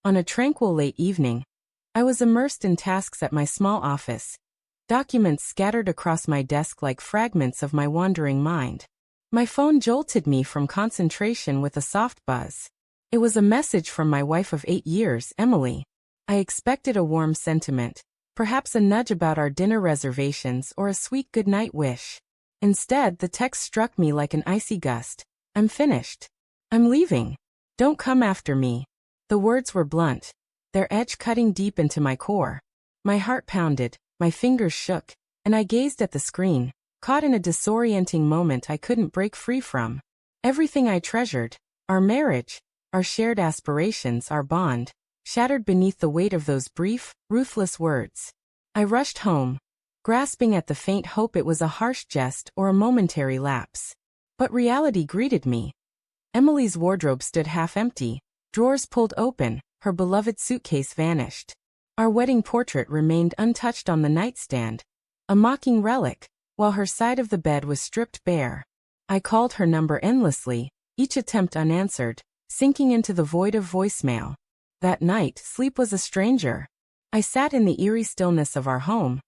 On a tranquil late evening, I was immersed in tasks at my small office, documents scattered across my desk like fragments of my wandering mind. My phone jolted me from concentration with a soft buzz. It was a message from my wife of 8 years, Emily. I expected a warm sentiment, perhaps a nudge about our dinner reservations or a sweet goodnight wish. Instead, the text struck me like an icy gust. I'm finished. I'm leaving. Don't come after me. The words were blunt, their edge cutting deep into my core. My heart pounded, my fingers shook, and I gazed at the screen, caught in a disorienting moment I couldn't break free from. Everything I treasured, our marriage, our shared aspirations, our bond, shattered beneath the weight of those brief, ruthless words. I rushed home, grasping at the faint hope it was a harsh jest or a momentary lapse. But reality greeted me. Emily's wardrobe stood half empty, drawers pulled open, her beloved suitcase vanished. Our wedding portrait remained untouched on the nightstand, a mocking relic, while her side of the bed was stripped bare. I called her number endlessly, each attempt unanswered, sinking into the void of voicemail. That night, sleep was a stranger. I sat in the eerie stillness of our home,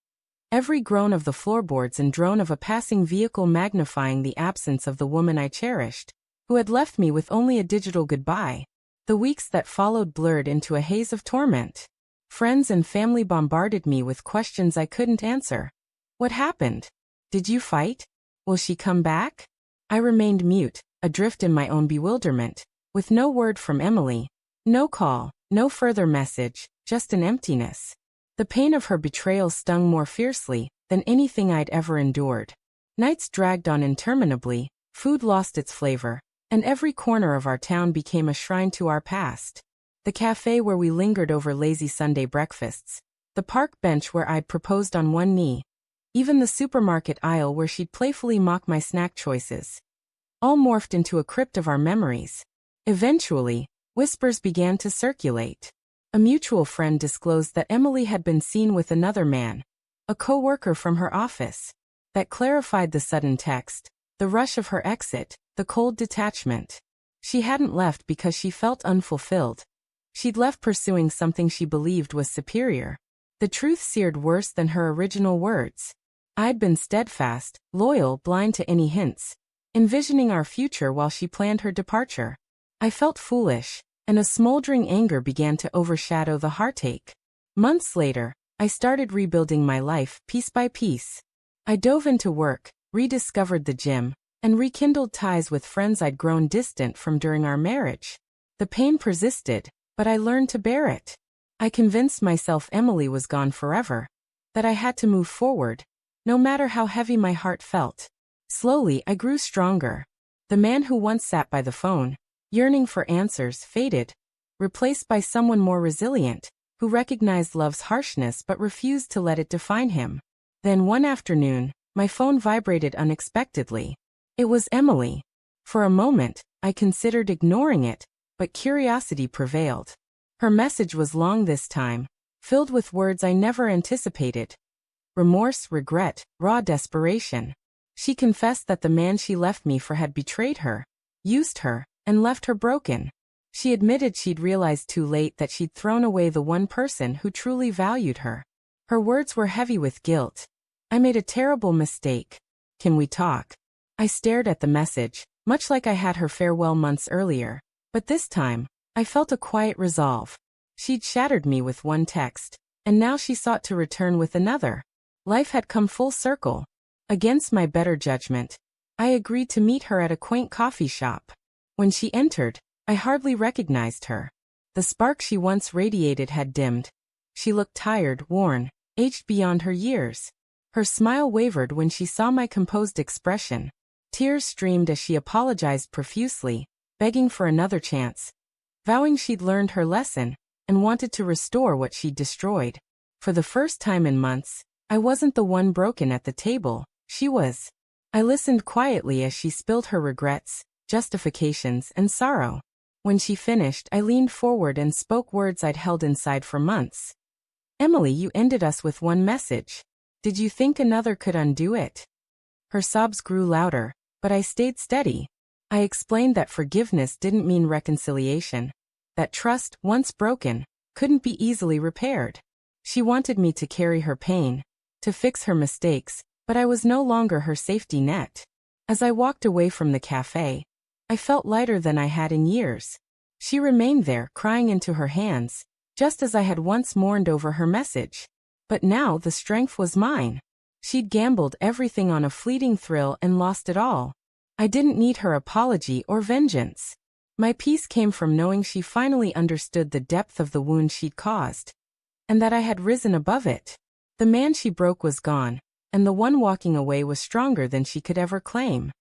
every groan of the floorboards and drone of a passing vehicle magnifying the absence of the woman I cherished, who had left me with only a digital goodbye. The weeks that followed blurred into a haze of torment. Friends and family bombarded me with questions I couldn't answer. What happened? Did you fight? Will she come back? I remained mute, adrift in my own bewilderment, with no word from Emily. No call, no further message, just an emptiness. The pain of her betrayal stung more fiercely than anything I'd ever endured. Nights dragged on interminably, food lost its flavor, and every corner of our town became a shrine to our past. The cafe where we lingered over lazy Sunday breakfasts, the park bench where I'd proposed on one knee, even the supermarket aisle where she'd playfully mock my snack choices. All morphed into a crypt of our memories. Eventually, whispers began to circulate. A mutual friend disclosed that Emily had been seen with another man, a co-worker from her office. That clarified the sudden text, the rush of her exit, the cold detachment. She hadn't left because she felt unfulfilled. She'd left pursuing something she believed was superior. The truth seared worse than her original words. I'd been steadfast, loyal, blind to any hints, envisioning our future while she planned her departure. I felt foolish, and a smoldering anger began to overshadow the heartache. Months later, I started rebuilding my life piece by piece. I dove into work, rediscovered the gym, and rekindled ties with friends I'd grown distant from during our marriage. The pain persisted, but I learned to bear it. I convinced myself Emily was gone forever, that I had to move forward, no matter how heavy my heart felt. Slowly, I grew stronger. The man who once sat by the phone, yearning for answers, faded, replaced by someone more resilient, who recognized love's harshness but refused to let it define him. Then one afternoon, my phone vibrated unexpectedly. It was Emily. For a moment, I considered ignoring it, but curiosity prevailed. Her message was long this time, filled with words I never anticipated. Remorse, regret, raw desperation. She confessed that the man she left me for had betrayed her, used her, and left her broken. She admitted she'd realized too late that she'd thrown away the one person who truly valued her. Her words were heavy with guilt. I made a terrible mistake. Can we talk? I stared at the message, much like I had her farewell months earlier. But this time, I felt a quiet resolve. She'd shattered me with one text, and now she sought to return with another. Life had come full circle. Against my better judgment, I agreed to meet her at a quaint coffee shop. When she entered, I hardly recognized her. The spark she once radiated had dimmed. She looked tired, worn, aged beyond her years. Her smile wavered when she saw my composed expression. Tears streamed as she apologized profusely, begging for another chance, vowing she'd learned her lesson, and wanted to restore what she'd destroyed. For the first time in months, I wasn't the one broken at the table, she was. I listened quietly as she spilled her regrets, justifications, and sorrow. When she finished, I leaned forward and spoke words I'd held inside for months. Emily, you ended us with one message. Did you think another could undo it? Her sobs grew louder, but I stayed steady. I explained that forgiveness didn't mean reconciliation, that trust, once broken, couldn't be easily repaired. She wanted me to carry her pain, to fix her mistakes, but I was no longer her safety net. As I walked away from the cafe, I felt lighter than I had in years. She remained there, crying into her hands, just as I had once mourned over her message. But now the strength was mine. She'd gambled everything on a fleeting thrill and lost it all. I didn't need her apology or vengeance. My peace came from knowing she finally understood the depth of the wound she'd caused, and that I had risen above it. The man she broke was gone, and the one walking away was stronger than she could ever claim.